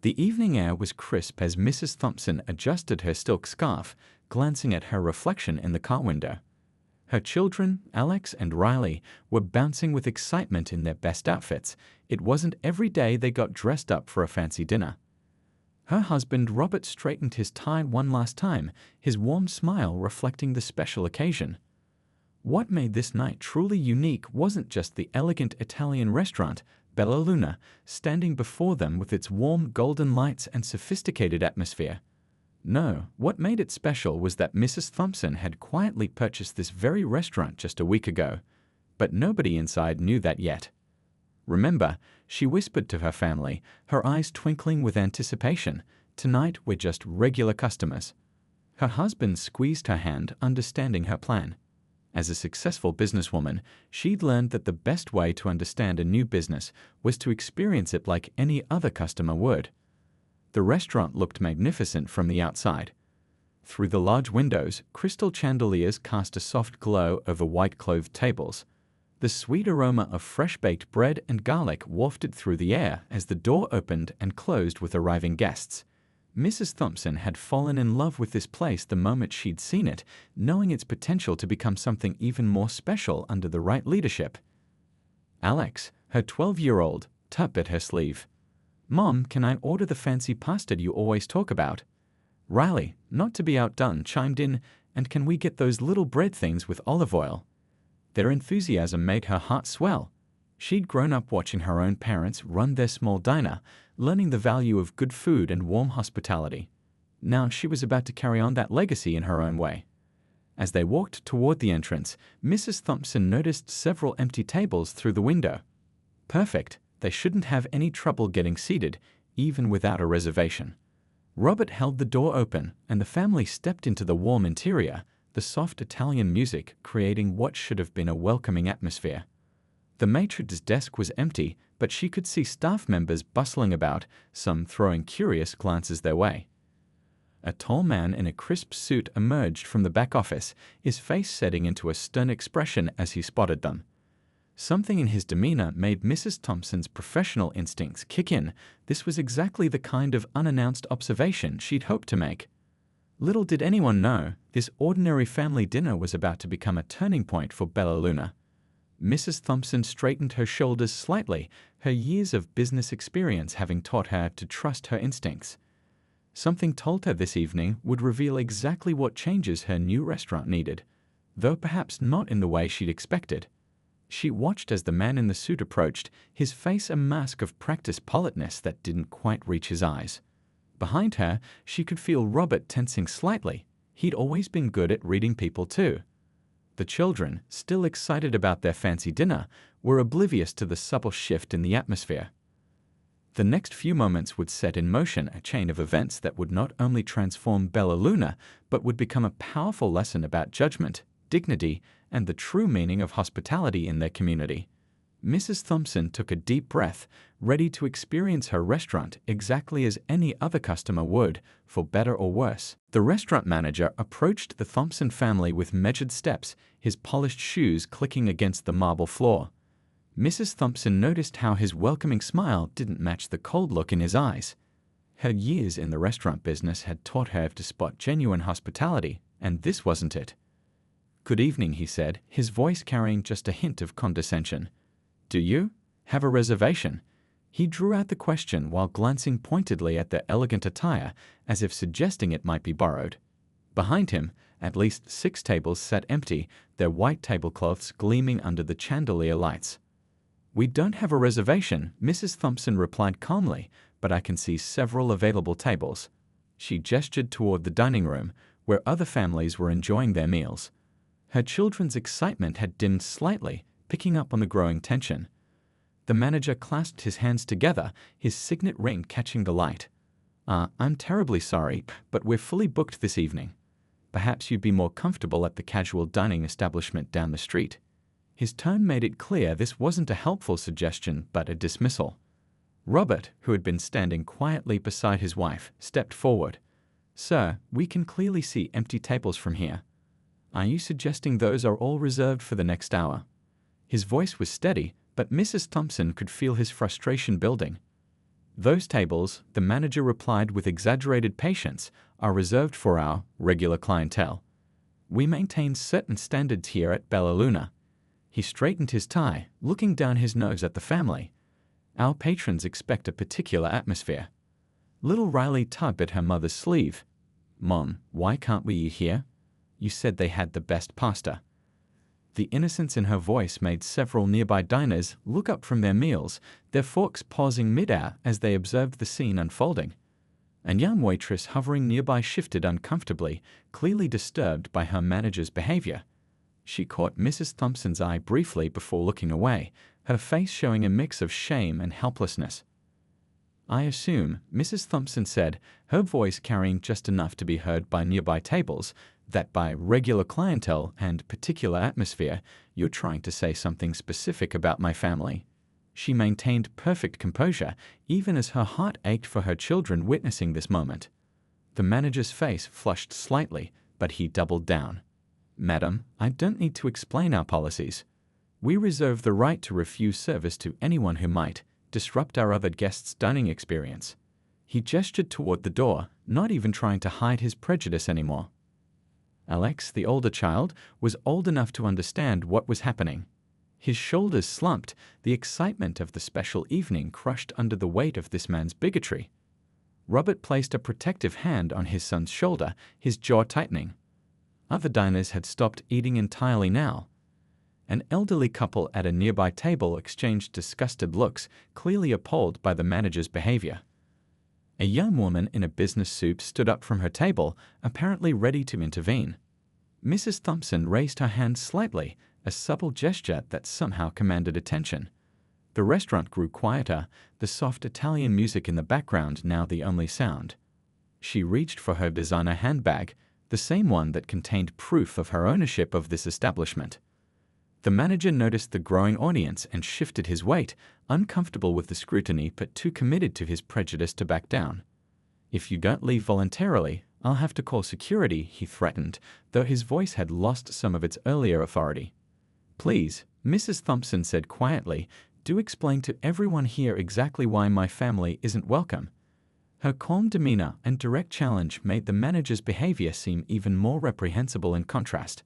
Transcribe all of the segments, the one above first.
The evening air was crisp as Mrs. Thompson adjusted her silk scarf, glancing at her reflection in the car window. Her children, Alex and Riley, were bouncing with excitement in their best outfits. It wasn't every day they got dressed up for a fancy dinner. Her husband, Robert, straightened his tie one last time, his warm smile reflecting the special occasion. What made this night truly unique wasn't just the elegant Italian restaurant, Bella Luna, standing before them with its warm golden lights and sophisticated atmosphere. No, what made it special was that Mrs. Thompson had quietly purchased this very restaurant just a week ago, but nobody inside knew that yet. Remember, she whispered to her family, her eyes twinkling with anticipation, "Tonight we're just regular customers." Her husband squeezed her hand, understanding her plan. As a successful businesswoman, she'd learned that the best way to understand a new business was to experience it like any other customer would. The restaurant looked magnificent from the outside. Through the large windows, crystal chandeliers cast a soft glow over white-clothed tables. The sweet aroma of fresh-baked bread and garlic wafted through the air as the door opened and closed with arriving guests. Mrs. Thompson had fallen in love with this place the moment she'd seen it, knowing its potential to become something even more special under the right leadership. Alex, her 12-year-old, tugged at her sleeve. "Mom, can I order the fancy pasta you always talk about?" Riley, not to be outdone, chimed in, "And can we get those little bread things with olive oil?" Their enthusiasm made her heart swell. She'd grown up watching her own parents run their small diner, learning the value of good food and warm hospitality. Now she was about to carry on that legacy in her own way. As they walked toward the entrance, Mrs. Thompson noticed several empty tables through the window. Perfect. They shouldn't have any trouble getting seated, even without a reservation. Robert held the door open, and the family stepped into the warm interior, the soft Italian music creating what should have been a welcoming atmosphere. The matron's desk was empty, but she could see staff members bustling about, some throwing curious glances their way. A tall man in a crisp suit emerged from the back office, his face setting into a stern expression as he spotted them. Something in his demeanor made Mrs. Thompson's professional instincts kick in. This was exactly the kind of unannounced observation she'd hoped to make. Little did anyone know, this ordinary family dinner was about to become a turning point for Bella Luna. Mrs. Thompson straightened her shoulders slightly, her years of business experience having taught her to trust her instincts. Something told her this evening would reveal exactly what changes her new restaurant needed, though perhaps not in the way she'd expected. She watched as the man in the suit approached, his face a mask of practiced politeness that didn't quite reach his eyes. Behind her, she could feel Robert tensing slightly. He'd always been good at reading people too. The children, still excited about their fancy dinner, were oblivious to the subtle shift in the atmosphere. The next few moments would set in motion a chain of events that would not only transform Bella Luna, but would become a powerful lesson about judgment, dignity, and the true meaning of hospitality in their community. Mrs. Thompson took a deep breath, ready to experience her restaurant exactly as any other customer would, for better or worse. The restaurant manager approached the Thompson family with measured steps, his polished shoes clicking against the marble floor. Mrs. Thompson noticed how his welcoming smile didn't match the cold look in his eyes. Her years in the restaurant business had taught her to spot genuine hospitality, and this wasn't it. "Good evening," he said, his voice carrying just a hint of condescension. "Do you have a reservation?" He drew out the question while glancing pointedly at their elegant attire, as if suggesting it might be borrowed. Behind him, at least 6 tables sat empty, their white tablecloths gleaming under the chandelier lights. "We don't have a reservation," Mrs. Thompson replied calmly, "but I can see several available tables." She gestured toward the dining room, where other families were enjoying their meals. Her children's excitement had dimmed slightly, picking up on the growing tension. The manager clasped his hands together, his signet ring catching the light. I'm terribly sorry, but we're fully booked this evening. Perhaps you'd be more comfortable at the casual dining establishment down the street." His tone made it clear this wasn't a helpful suggestion, but a dismissal. Robert, who had been standing quietly beside his wife, stepped forward. "Sir, we can clearly see empty tables from here. Are you suggesting those are all reserved for the next hour?" His voice was steady, but Mrs. Thompson could feel his frustration building. "Those tables," the manager replied with exaggerated patience, "are reserved for our regular clientele. We maintain certain standards here at Bella Luna." He straightened his tie, looking down his nose at the family. "Our patrons expect a particular atmosphere." Little Riley tugged at her mother's sleeve. "Mom, why can't we eat here? You said they had the best pasta." The innocence in her voice made several nearby diners look up from their meals, their forks pausing mid-air as they observed the scene unfolding. A young waitress hovering nearby shifted uncomfortably, clearly disturbed by her manager's behavior. She caught Mrs. Thompson's eye briefly before looking away, her face showing a mix of shame and helplessness. "I assume," Mrs. Thompson said, her voice carrying just enough to be heard by nearby tables, "that by regular clientele and particular atmosphere, you're trying to say something specific about my family." She maintained perfect composure, even as her heart ached for her children witnessing this moment. The manager's face flushed slightly, but he doubled down. "Madam, I don't need to explain our policies. We reserve the right to refuse service to anyone who might disrupt our other guests' dining experience." He gestured toward the door, not even trying to hide his prejudice anymore. Alex, the older child, was old enough to understand what was happening. His shoulders slumped, the excitement of the special evening crushed under the weight of this man's bigotry. Robert placed a protective hand on his son's shoulder, his jaw tightening. Other diners had stopped eating entirely now. An elderly couple at a nearby table exchanged disgusted looks, clearly appalled by the manager's behavior. A young woman in a business suit stood up from her table, apparently ready to intervene. Mrs. Thompson raised her hand slightly, a subtle gesture that somehow commanded attention. The restaurant grew quieter, the soft Italian music in the background now the only sound. She reached for her designer handbag, the same one that contained proof of her ownership of this establishment. The manager noticed the growing audience and shifted his weight, uncomfortable with the scrutiny but too committed to his prejudice to back down. "If you don't leave voluntarily, I'll have to call security," he threatened, though his voice had lost some of its earlier authority. "Please," Mrs. Thompson said quietly, "do explain to everyone here exactly why my family isn't welcome." Her calm demeanor and direct challenge made the manager's behavior seem even more reprehensible in contrast.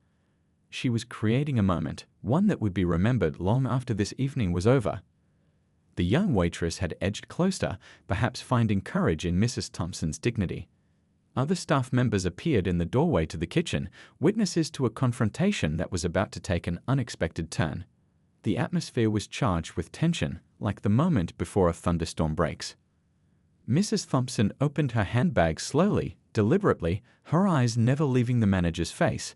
She was creating a moment, one that would be remembered long after this evening was over. The young waitress had edged closer, perhaps finding courage in Mrs. Thompson's dignity. Other staff members appeared in the doorway to the kitchen, witnesses to a confrontation that was about to take an unexpected turn. The atmosphere was charged with tension, like the moment before a thunderstorm breaks. Mrs. Thompson opened her handbag slowly, deliberately, her eyes never leaving the manager's face.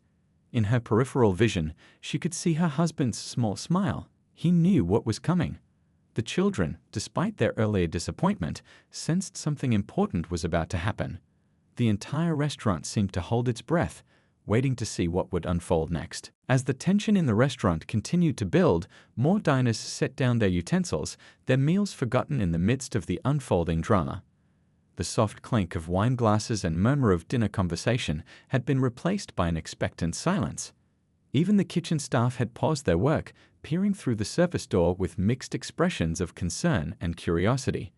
In her peripheral vision, she could see her husband's small smile. He knew what was coming. The children, despite their earlier disappointment, sensed something important was about to happen. The entire restaurant seemed to hold its breath, waiting to see what would unfold next. As the tension in the restaurant continued to build, more diners set down their utensils, their meals forgotten in the midst of the unfolding drama. The soft clink of wine glasses and murmur of dinner conversation had been replaced by an expectant silence. Even the kitchen staff had paused their work, peering through the service door with mixed expressions of concern and curiosity.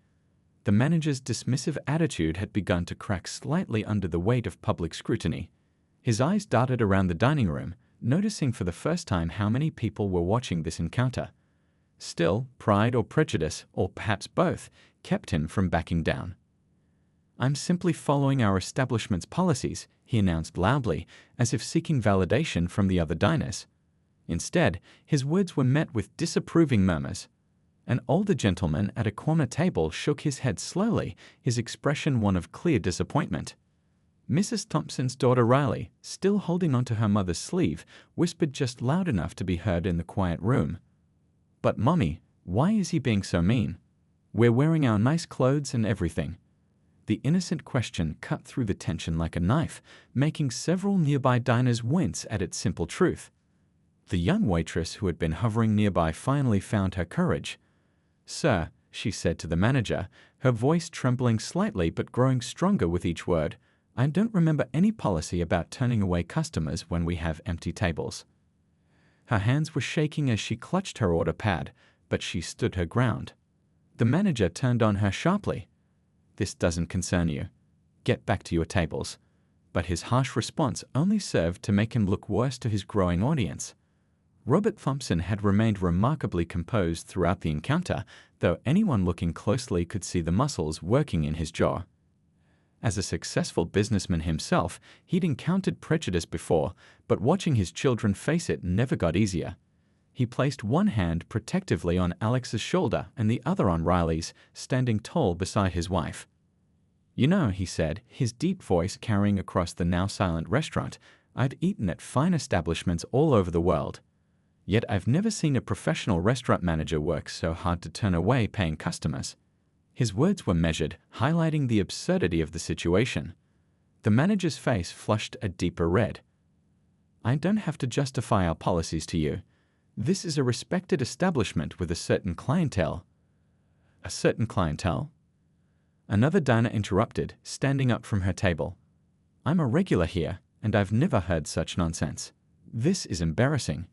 The manager's dismissive attitude had begun to crack slightly under the weight of public scrutiny. His eyes darted around the dining room, noticing for the first time how many people were watching this encounter. Still, pride or prejudice, or perhaps both, kept him from backing down. "I'm simply following our establishment's policies," he announced loudly, as if seeking validation from the other diners. Instead, his words were met with disapproving murmurs. An older gentleman at a corner table shook his head slowly, his expression one of clear disappointment. Mrs. Thompson's daughter Riley, still holding onto her mother's sleeve, whispered just loud enough to be heard in the quiet room. "But Mommy, why is he being so mean? We're wearing our nice clothes and everything." The innocent question cut through the tension like a knife, making several nearby diners wince at its simple truth. The young waitress who had been hovering nearby finally found her courage. "Sir," she said to the manager, her voice trembling slightly but growing stronger with each word, "I don't remember any policy about turning away customers when we have empty tables." Her hands were shaking as she clutched her order pad, but she stood her ground. The manager turned on her sharply. "This doesn't concern you. Get back to your tables." But his harsh response only served to make him look worse to his growing audience. Robert Thompson had remained remarkably composed throughout the encounter, though anyone looking closely could see the muscles working in his jaw. As a successful businessman himself, he'd encountered prejudice before, but watching his children face it never got easier. He placed one hand protectively on Alex's shoulder and the other on Riley's, standing tall beside his wife. "You know," he said, his deep voice carrying across the now silent restaurant, "I've eaten at fine establishments all over the world. Yet I've never seen a professional restaurant manager work so hard to turn away paying customers." His words were measured, highlighting the absurdity of the situation. The manager's face flushed a deeper red. "I don't have to justify our policies to you. This is a respected establishment with a certain clientele." "A certain clientele?" Another diner interrupted, standing up from her table. "I'm a regular here, and I've never heard such nonsense. This is embarrassing."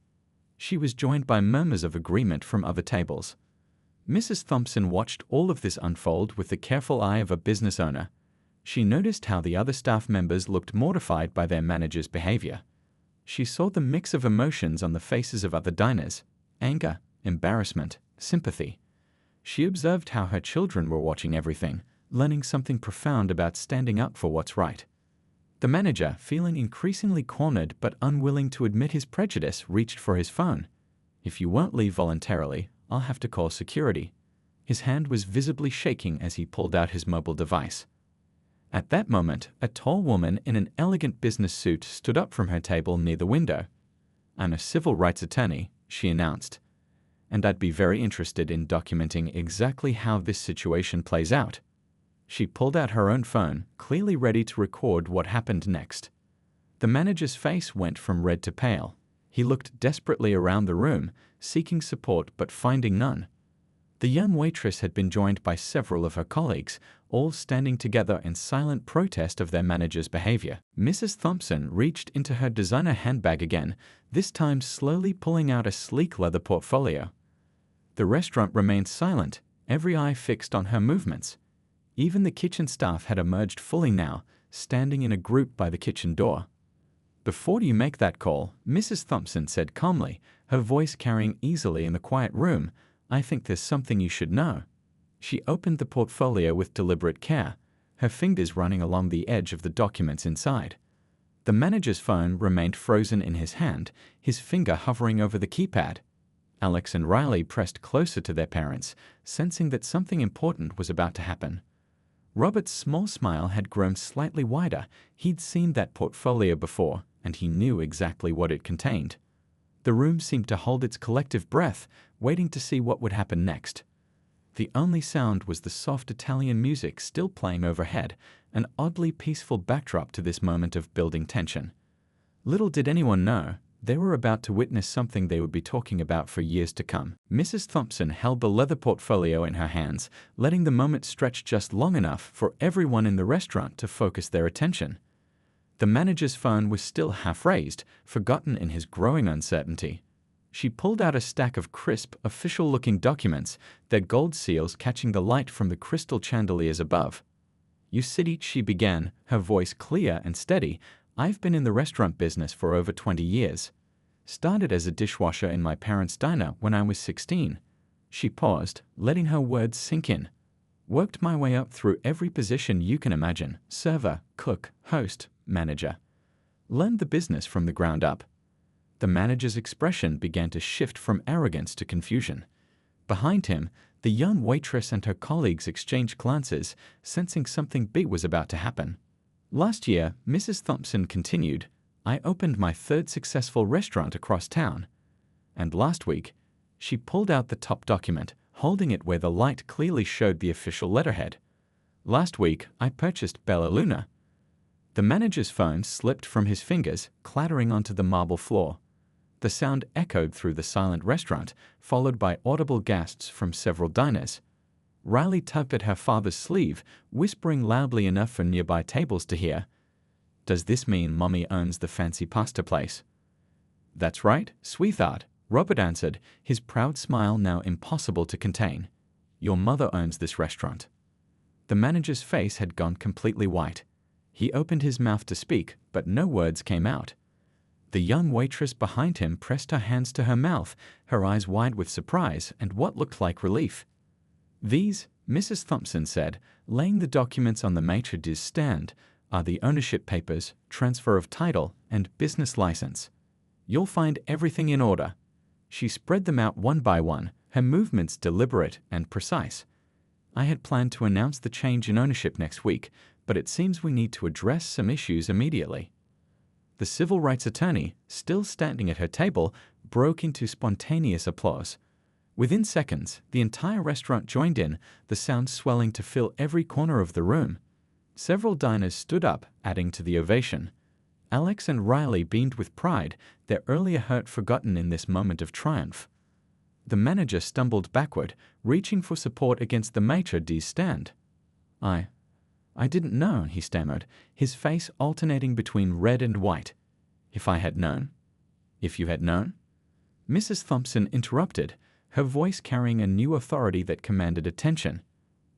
She was joined by murmurs of agreement from other tables. Mrs. Thompson watched all of this unfold with the careful eye of a business owner. She noticed how the other staff members looked mortified by their manager's behavior. She saw the mix of emotions on the faces of other diners: anger, embarrassment, sympathy. She observed how her children were watching everything, learning something profound about standing up for what's right. The manager, feeling increasingly cornered but unwilling to admit his prejudice, reached for his phone. "If you won't leave voluntarily, I'll have to call security." His hand was visibly shaking as he pulled out his mobile device. At that moment, a tall woman in an elegant business suit stood up from her table near the window. "I'm a civil rights attorney," she announced, "and I'd be very interested in documenting exactly how this situation plays out." She pulled out her own phone, clearly ready to record what happened next. The manager's face went from red to pale. He looked desperately around the room, seeking support but finding none. The young waitress had been joined by several of her colleagues, all standing together in silent protest of their manager's behavior. Mrs. Thompson reached into her designer handbag again, this time slowly pulling out a sleek leather portfolio. The restaurant remained silent, every eye fixed on her movements. Even the kitchen staff had emerged fully now, standing in a group by the kitchen door. "Before you make that call," Mrs. Thompson said calmly, her voice carrying easily in the quiet room, "I think there's something you should know." She opened the portfolio with deliberate care, her fingers running along the edge of the documents inside. The manager's phone remained frozen in his hand, his finger hovering over the keypad. Alex and Riley pressed closer to their parents, sensing that something important was about to happen. Robert's small smile had grown slightly wider. He'd seen that portfolio before, and he knew exactly what it contained. The room seemed to hold its collective breath, waiting to see what would happen next. The only sound was the soft Italian music still playing overhead, an oddly peaceful backdrop to this moment of building tension. Little did anyone know, they were about to witness something they would be talking about for years to come. Mrs. Thompson held the leather portfolio in her hands, letting the moment stretch just long enough for everyone in the restaurant to focus their attention. The manager's phone was still half raised, forgotten in his growing uncertainty. She pulled out a stack of crisp, official-looking documents, their gold seals catching the light from the crystal chandeliers above. "You see," she began, her voice clear and steady, "I've been in the restaurant business for over 20 years. Started as a dishwasher in my parents' diner when I was 16. She paused, letting her words sink in. "Worked my way up through every position you can imagine: server, cook, host, manager. Learned the business from the ground up." The manager's expression began to shift from arrogance to confusion. Behind him, the young waitress and her colleagues exchanged glances, sensing something big was about to happen. "Last year," Mrs. Thompson continued, "I opened my third successful restaurant across town. And last week," she pulled out the top document, holding it where the light clearly showed the official letterhead. "Last week, I purchased Bella Luna." The manager's phone slipped from his fingers, clattering onto the marble floor. The sound echoed through the silent restaurant, followed by audible gasps from several diners. Riley tugged at her father's sleeve, whispering loudly enough for nearby tables to hear. "Does this mean Mommy owns the fancy pasta place?" "That's right, sweetheart," Robert answered, his proud smile now impossible to contain. Your mother owns this restaurant." The manager's face had gone completely white. He opened his mouth to speak, but no words came out. The young waitress behind him pressed her hands to her mouth, her eyes wide with surprise and what looked like relief. "These," Mrs. Thompson said, laying the documents on the maitre d's stand, "are the ownership papers, transfer of title, and business license. You'll find everything in order." She spread them out one by one, her movements deliberate and precise. "I had planned to announce the change in ownership next week, but it seems we need to address some issues immediately." The civil rights attorney, still standing at her table, broke into spontaneous applause. Within seconds, the entire restaurant joined in, the sound swelling to fill every corner of the room. Several diners stood up, adding to the ovation. Alex and Riley beamed with pride, their earlier hurt forgotten in this moment of triumph. The manager stumbled backward, reaching for support against the maitre d's stand. I didn't know," he stammered, his face alternating between red and white. "If I had known." "If you had known?" Mrs. Thompson interrupted, her voice carrying a new authority that commanded attention.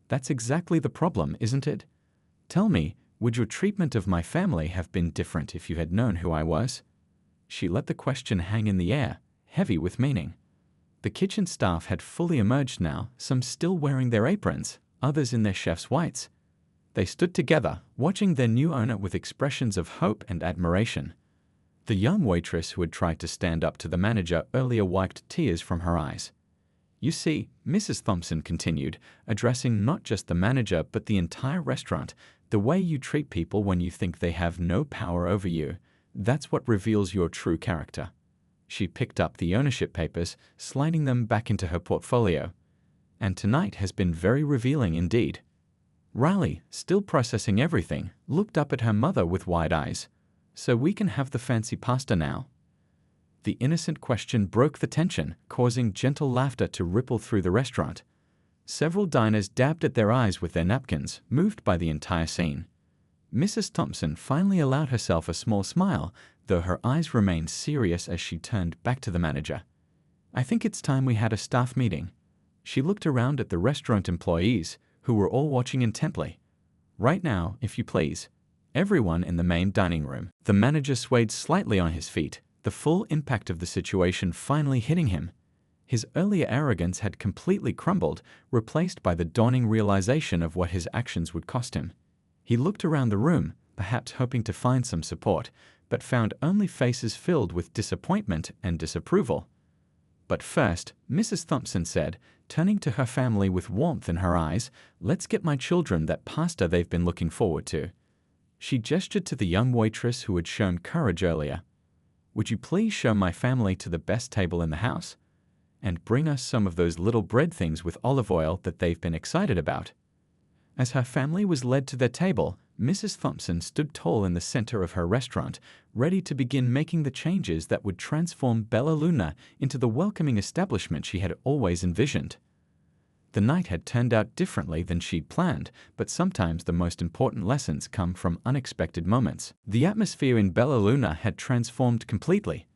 "That's exactly the problem, isn't it? Tell me, would your treatment of my family have been different if you had known who I was?" She let the question hang in the air, heavy with meaning. The kitchen staff had fully emerged now, some still wearing their aprons, others in their chef's whites. They stood together, watching their new owner with expressions of hope and admiration. The young waitress who had tried to stand up to the manager earlier wiped tears from her eyes. "You see," Mrs. Thompson continued, addressing not just the manager but the entire restaurant, "the way you treat people when you think they have no power over you, that's what reveals your true character." She picked up the ownership papers, sliding them back into her portfolio. "And tonight has been very revealing indeed." Riley, still processing everything, looked up at her mother with wide eyes. "So we can have the fancy pasta now?" The innocent question broke the tension, causing gentle laughter to ripple through the restaurant. Several diners dabbed at their eyes with their napkins, moved by the entire scene. Mrs. Thompson finally allowed herself a small smile, though her eyes remained serious as she turned back to the manager. "I think it's time we had a staff meeting." She looked around at the restaurant employees, who were all watching intently. "Right now, if you please. Everyone in the main dining room." The manager swayed slightly on his feet, the full impact of the situation finally hitting him. His earlier arrogance had completely crumbled, replaced by the dawning realization of what his actions would cost him. He looked around the room, perhaps hoping to find some support, but found only faces filled with disappointment and disapproval. "But first," Mrs. Thompson said, turning to her family with warmth in her eyes, "let's get my children that pasta they've been looking forward to." She gestured to the young waitress who had shown courage earlier. "Would you please show my family to the best table in the house? And bring us some of those little bread things with olive oil that they've been excited about." As her family was led to their table, Mrs. Thompson stood tall in the center of her restaurant, ready to begin making the changes that would transform Bella Luna into the welcoming establishment she had always envisioned. The night had turned out differently than she'd planned, but sometimes the most important lessons come from unexpected moments. The atmosphere in Bella Luna had transformed completely.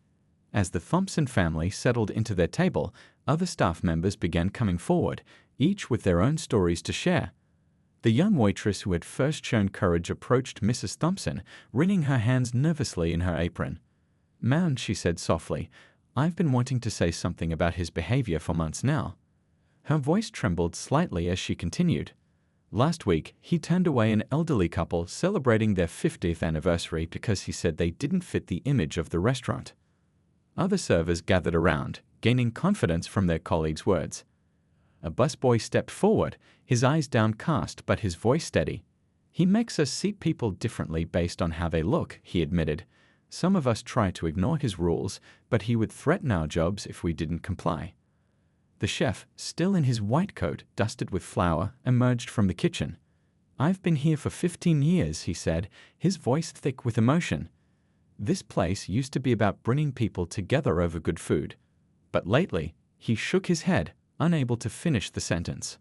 As the Thompson family settled into their table, other staff members began coming forward, each with their own stories to share. The young waitress who had first shown courage approached Mrs. Thompson, wringing her hands nervously in her apron. "Ma'am," she said softly, "I've been wanting to say something about his behavior for months now." Her voice trembled slightly as she continued. "Last week, he turned away an elderly couple celebrating their 50th anniversary because he said they didn't fit the image of the restaurant." Other servers gathered around, gaining confidence from their colleagues' words. A busboy stepped forward, his eyes downcast but his voice steady. "He makes us seat people differently based on how they look," he admitted. "Some of us try to ignore his rules, but he would threaten our jobs if we didn't comply." The chef, still in his white coat dusted with flour, emerged from the kitchen. "I've been here for 15 years, he said, his voice thick with emotion. "This place used to be about bringing people together over good food. But lately," he shook his head, unable to finish the sentence.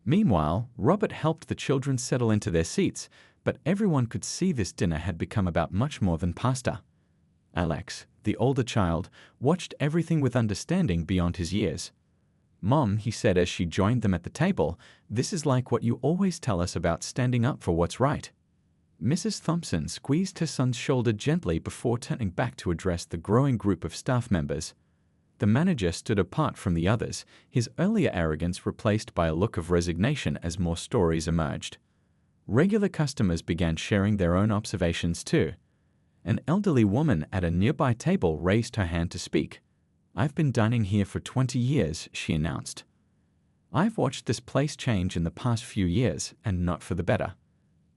Meanwhile, Robert helped the children settle into their seats, but everyone could see this dinner had become about much more than pasta. Alex, the older child, watched everything with understanding beyond his years. "Mom," he said as she joined them at the table, "this is like what you always tell us about standing up for what's right." Mrs. Thompson squeezed her son's shoulder gently before turning back to address the growing group of staff members. The manager stood apart from the others, his earlier arrogance replaced by a look of resignation as more stories emerged. Regular customers began sharing their own observations too. An elderly woman at a nearby table raised her hand to speak. "I've been dining here for 20 years, she announced. "I've watched this place change in the past few years, and not for the better.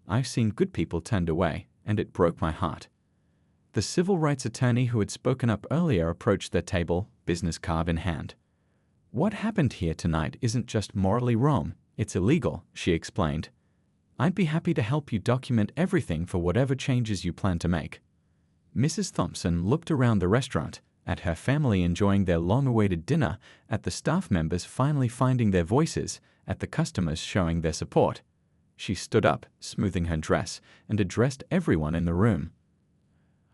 I've seen good people turned away, and it broke my heart." The civil rights attorney who had spoken up earlier approached their table, business card in hand. "What happened here tonight isn't just morally wrong, it's illegal," she explained. "I'd be happy to help you document everything for whatever changes you plan to make." Mrs. Thompson looked around the restaurant, at her family enjoying their long-awaited dinner, at the staff members finally finding their voices, at the customers showing their support. She stood up, smoothing her dress, and addressed everyone in the room.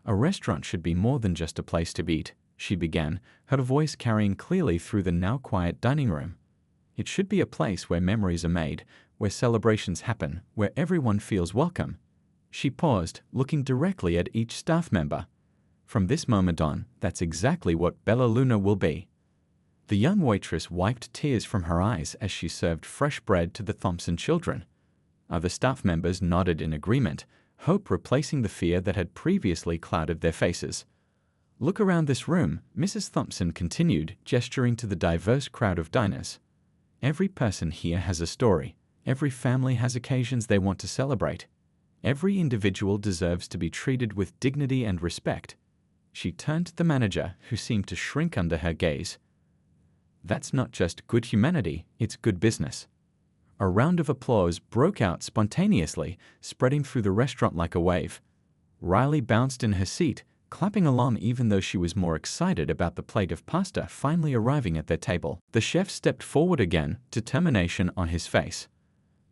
"A restaurant should be more than just a place to eat," she began, her voice carrying clearly through the now quiet dining room. "It should be a place where memories are made, where celebrations happen, where everyone feels welcome." She paused, looking directly at each staff member. "From this moment on, that's exactly what Bella Luna will be." The young waitress wiped tears from her eyes as she served fresh bread to the Thompson children. Other staff members nodded in agreement, hope replacing the fear that had previously clouded their faces. "Look around this room," Mrs. Thompson continued, gesturing to the diverse crowd of diners. "Every person here has a story. Every family has occasions they want to celebrate. Every individual deserves to be treated with dignity and respect." She turned to the manager, who seemed to shrink under her gaze. "That's not just good humanity, it's good business." A round of applause broke out spontaneously, spreading through the restaurant like a wave. Riley bounced in her seat, clapping along even though she was more excited about the plate of pasta finally arriving at their table. The chef stepped forward again, determination on his face.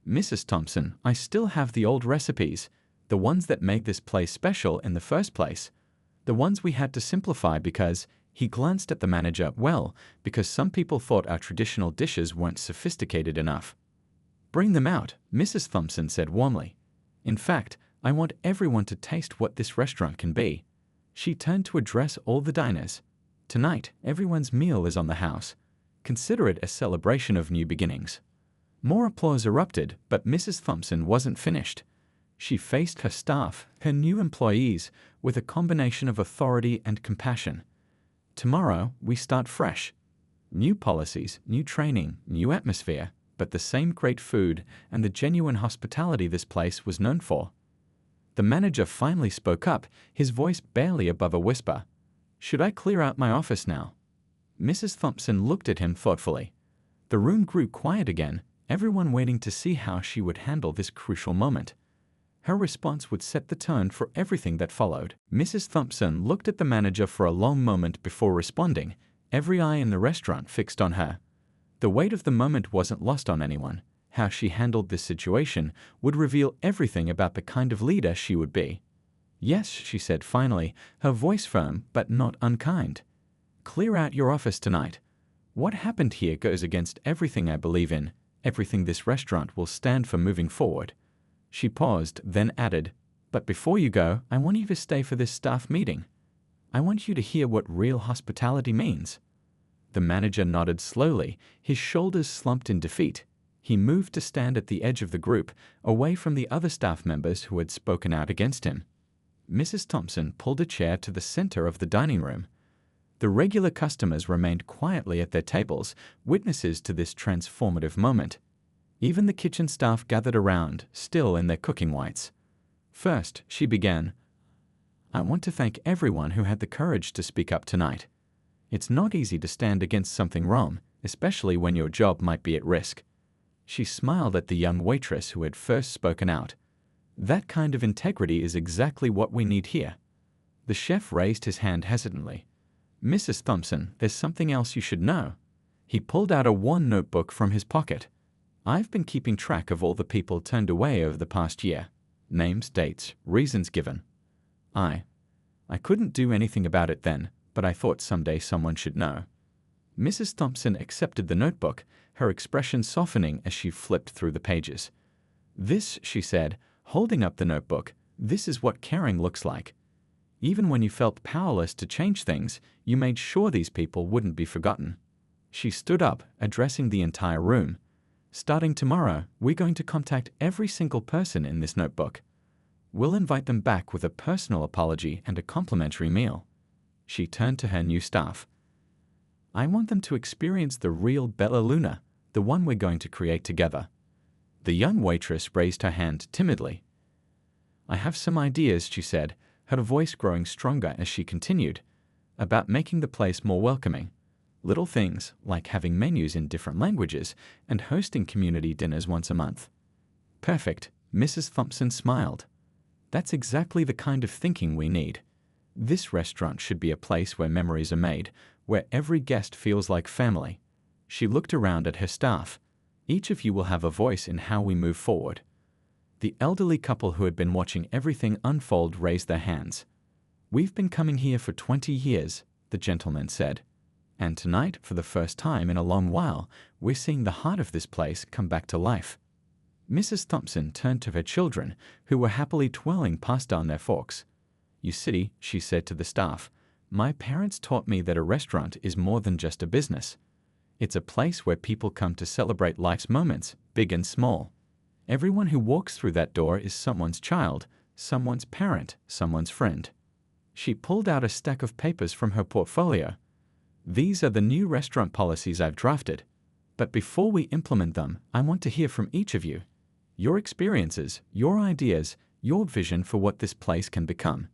"Mrs. Thompson, I still have the old recipes, the ones that make this place special in the first place. The ones we had to simplify because," he glanced at the manager, "well, because some people thought our traditional dishes weren't sophisticated enough." "Bring them out," Mrs. Thompson said warmly. "In fact, I want everyone to taste what this restaurant can be." She turned to address all the diners. "Tonight, everyone's meal is on the house. Consider it a celebration of new beginnings." More applause erupted, but Mrs. Thompson wasn't finished. She faced her staff, her new employees, with a combination of authority and compassion. "Tomorrow, we start fresh. New policies, new training, new atmosphere, but the same great food and the genuine hospitality this place was known for." The manager finally spoke up, his voice barely above a whisper. "Should I clear out my office now?" Mrs. Thompson looked at him thoughtfully. The room grew quiet again, everyone waiting to see how she would handle this crucial moment. Her response would set the tone for everything that followed. Mrs. Thompson looked at the manager for a long moment before responding, every eye in the restaurant fixed on her. The weight of the moment wasn't lost on anyone. How she handled this situation would reveal everything about the kind of leader she would be. "Yes," she said finally, her voice firm but not unkind. "Clear out your office tonight. What happened here goes against everything I believe in, everything this restaurant will stand for moving forward." She paused, then added, "But before you go, I want you to stay for this staff meeting. I want you to hear what real hospitality means." The manager nodded slowly, his shoulders slumped in defeat. He moved to stand at the edge of the group, away from the other staff members who had spoken out against him. Mrs. Thompson pulled a chair to the center of the dining room. The regular customers remained quietly at their tables, witnesses to this transformative moment. Even the kitchen staff gathered around, still in their cooking whites. "First," she began, "I want to thank everyone who had the courage to speak up tonight. It's not easy to stand against something wrong, especially when your job might be at risk." She smiled at the young waitress who had first spoken out. "That kind of integrity is exactly what we need here." The chef raised his hand hesitantly. "Mrs. Thompson, there's something else you should know." He pulled out a worn notebook from his pocket. "I've been keeping track of all the people turned away over the past year. Names, dates, reasons given. I couldn't do anything about it then, but I thought someday someone should know." Mrs. Thompson accepted the notebook, her expression softening as she flipped through the pages. "This," she said, holding up the notebook, "this is what caring looks like. Even when you felt powerless to change things, you made sure these people wouldn't be forgotten." She stood up, addressing the entire room. "Starting tomorrow, we're going to contact every single person in this notebook. We'll invite them back with a personal apology and a complimentary meal." She turned to her new staff. "I want them to experience the real Bella Luna, the one we're going to create together." The young waitress raised her hand timidly. "I have some ideas," she said, her voice growing stronger as she continued, "about making the place more welcoming. Little things like having menus in different languages and hosting community dinners once a month." "Perfect," Mrs. Thompson smiled. "That's exactly the kind of thinking we need. This restaurant should be a place where memories are made, where every guest feels like family." She looked around at her staff. "Each of you will have a voice in how we move forward." The elderly couple who had been watching everything unfold raised their hands. "We've been coming here for 20 years, the gentleman said. "And tonight, for the first time in a long while, we're seeing the heart of this place come back to life." Mrs. Thompson turned to her children, who were happily twirling pasta on their forks. "You see," she said to the staff, "my parents taught me that a restaurant is more than just a business. It's a place where people come to celebrate life's moments, big and small. Everyone who walks through that door is someone's child, someone's parent, someone's friend." She pulled out a stack of papers from her portfolio. "These are the new restaurant policies I've drafted. But before we implement them, I want to hear from each of you. Your experiences, your ideas, your vision for what this place can become."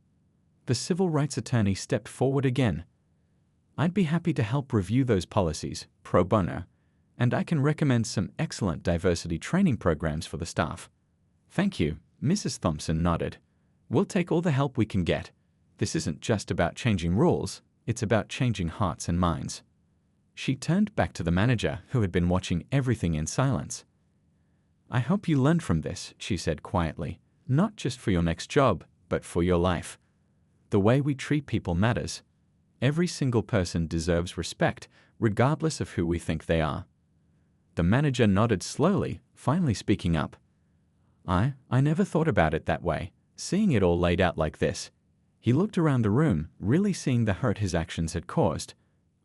The civil rights attorney stepped forward again. "I'd be happy to help review those policies, pro bono, and I can recommend some excellent diversity training programs for the staff." "Thank you," Mrs. Thompson nodded. "We'll take all the help we can get. This isn't just about changing rules, it's about changing hearts and minds." She turned back to the manager, who had been watching everything in silence. "I hope you learned from this," she said quietly, "not just for your next job, but for your life. The way we treat people matters. Every single person deserves respect, regardless of who we think they are." The manager nodded slowly, finally speaking up. I never thought about it that way, seeing it all laid out like this." He looked around the room, really seeing the hurt his actions had caused.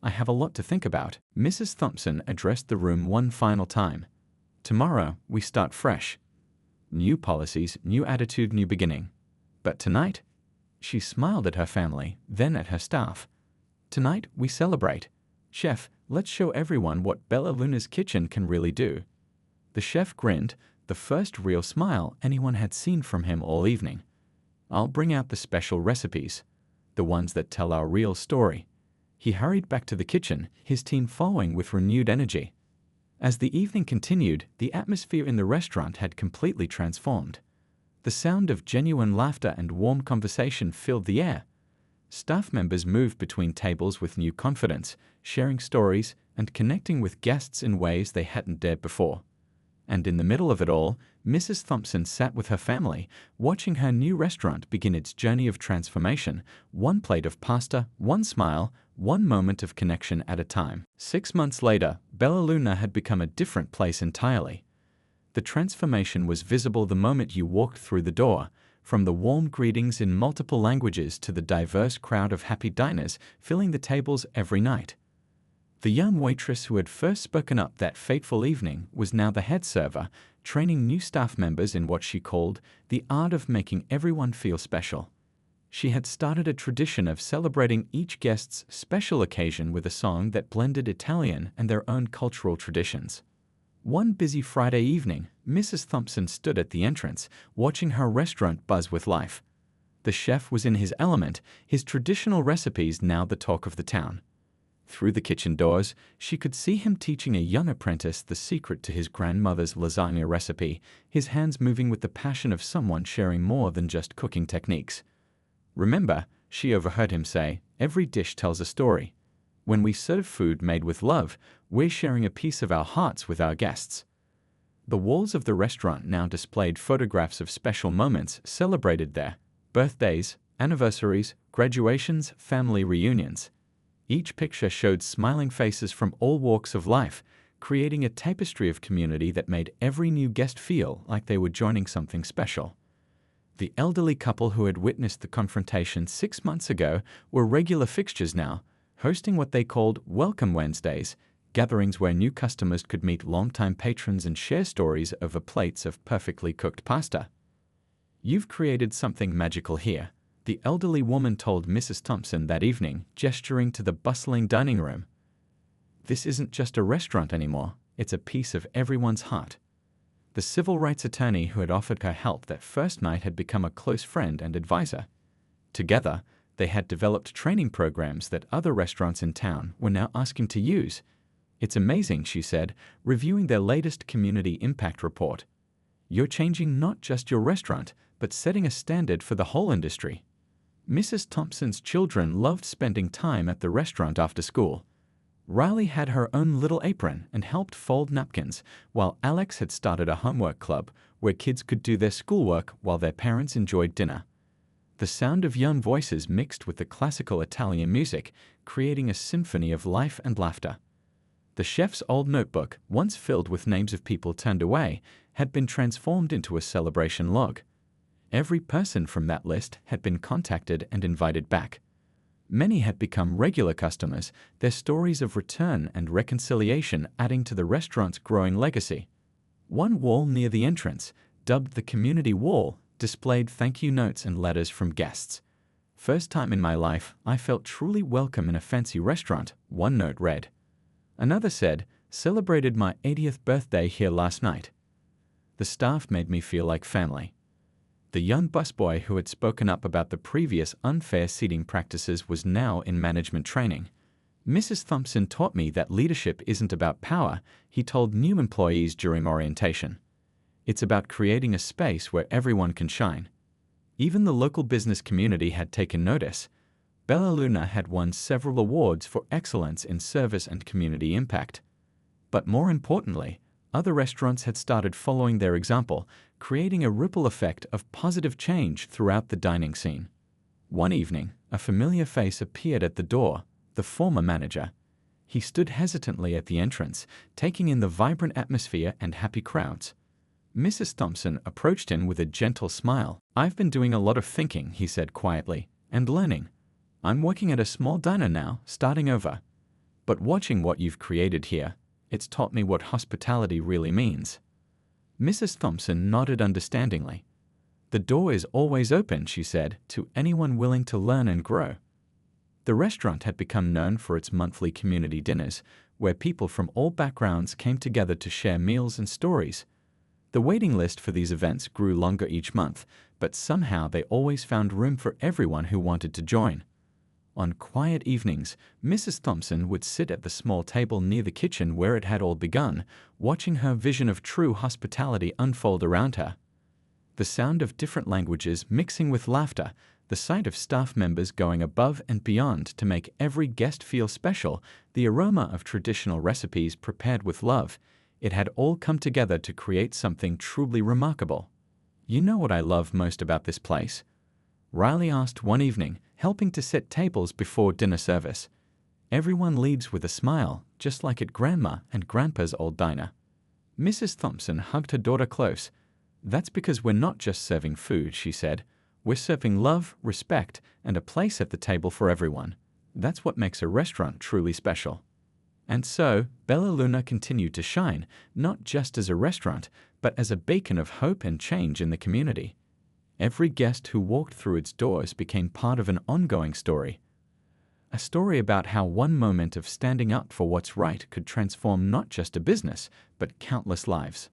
"I have a lot to think about." Mrs. Thompson addressed the room one final time. "Tomorrow, we start fresh. New policies, new attitude, new beginning. But tonight," she smiled at her family, then at her staff. "Tonight, we celebrate. Chef, let's show everyone what Bella Luna's kitchen can really do." The chef grinned, the first real smile anyone had seen from him all evening. "I'll bring out the special recipes, the ones that tell our real story." He hurried back to the kitchen, his team following with renewed energy. As the evening continued, the atmosphere in the restaurant had completely transformed. The sound of genuine laughter and warm conversation filled the air. Staff members moved between tables with new confidence, sharing stories and connecting with guests in ways they hadn't dared before. And in the middle of it all, Mrs. Thompson sat with her family, watching her new restaurant begin its journey of transformation, one plate of pasta, one smile, one moment of connection at a time. 6 months later, Bella Luna had become a different place entirely. The transformation was visible the moment you walked through the door, from the warm greetings in multiple languages to the diverse crowd of happy diners filling the tables every night. The young waitress who had first spoken up that fateful evening was now the head server, training new staff members in what she called the art of making everyone feel special. She had started a tradition of celebrating each guest's special occasion with a song that blended Italian and their own cultural traditions. One busy Friday evening, Mrs. Thompson stood at the entrance, watching her restaurant buzz with life. The chef was in his element, his traditional recipes now the talk of the town. Through the kitchen doors, she could see him teaching a young apprentice the secret to his grandmother's lasagna recipe, his hands moving with the passion of someone sharing more than just cooking techniques. "Remember," she overheard him say, "every dish tells a story. When we serve food made with love, we're sharing a piece of our hearts with our guests." The walls of the restaurant now displayed photographs of special moments celebrated there: birthdays, anniversaries, graduations, family reunions. Each picture showed smiling faces from all walks of life, creating a tapestry of community that made every new guest feel like they were joining something special. The elderly couple who had witnessed the confrontation 6 months ago were regular fixtures now, hosting what they called Welcome Wednesdays, gatherings where new customers could meet longtime patrons and share stories over plates of perfectly cooked pasta. "You've created something magical here," the elderly woman told Mrs. Thompson that evening, gesturing to the bustling dining room. "This isn't just a restaurant anymore, it's a piece of everyone's heart." The civil rights attorney who had offered her help that first night had become a close friend and advisor. Together, they had developed training programs that other restaurants in town were now asking to use. "It's amazing," she said, reviewing their latest community impact report. "You're changing not just your restaurant, but setting a standard for the whole industry." Mrs. Thompson's children loved spending time at the restaurant after school. Riley had her own little apron and helped fold napkins, while Alex had started a homework club where kids could do their schoolwork while their parents enjoyed dinner. The sound of young voices mixed with the classical Italian music, creating a symphony of life and laughter. The chef's old notebook, once filled with names of people turned away, had been transformed into a celebration log. Every person from that list had been contacted and invited back. Many had become regular customers, their stories of return and reconciliation adding to the restaurant's growing legacy. One wall near the entrance, dubbed the community wall, displayed thank you notes and letters from guests. "First time in my life, I felt truly welcome in a fancy restaurant," one note read. Another said, "Celebrated my 80th birthday here last night. The staff made me feel like family." The young busboy who had spoken up about the previous unfair seating practices was now in management training. "Mrs. Thompson taught me that leadership isn't about power," he told new employees during orientation. "It's about creating a space where everyone can shine." Even the local business community had taken notice. Bella Luna had won several awards for excellence in service and community impact. But more importantly, other restaurants had started following their example, creating a ripple effect of positive change throughout the dining scene. One evening, a familiar face appeared at the door, the former manager. He stood hesitantly at the entrance, taking in the vibrant atmosphere and happy crowds. Mrs. Thompson approached him with a gentle smile. "I've been doing a lot of thinking," he said quietly, "and learning. I'm working at a small diner now, starting over. But watching what you've created here, it's taught me what hospitality really means." Mrs. Thompson nodded understandingly. "The door is always open," she said, "to anyone willing to learn and grow." The restaurant had become known for its monthly community dinners, where people from all backgrounds came together to share meals and stories. The waiting list for these events grew longer each month, but somehow they always found room for everyone who wanted to join. On quiet evenings, Mrs. Thompson would sit at the small table near the kitchen where it had all begun, watching her vision of true hospitality unfold around her. The sound of different languages mixing with laughter, the sight of staff members going above and beyond to make every guest feel special, the aroma of traditional recipes prepared with love, it had all come together to create something truly remarkable. "You know what I love most about this place?" Riley asked one evening, helping to set tables before dinner service. "Everyone leaves with a smile, just like at Grandma and Grandpa's old diner." Mrs. Thompson hugged her daughter close. "That's because we're not just serving food," she said. "We're serving love, respect, and a place at the table for everyone. That's what makes a restaurant truly special." And so, Bella Luna continued to shine, not just as a restaurant, but as a beacon of hope and change in the community. Every guest who walked through its doors became part of an ongoing story. A story about how one moment of standing up for what's right could transform not just a business, but countless lives.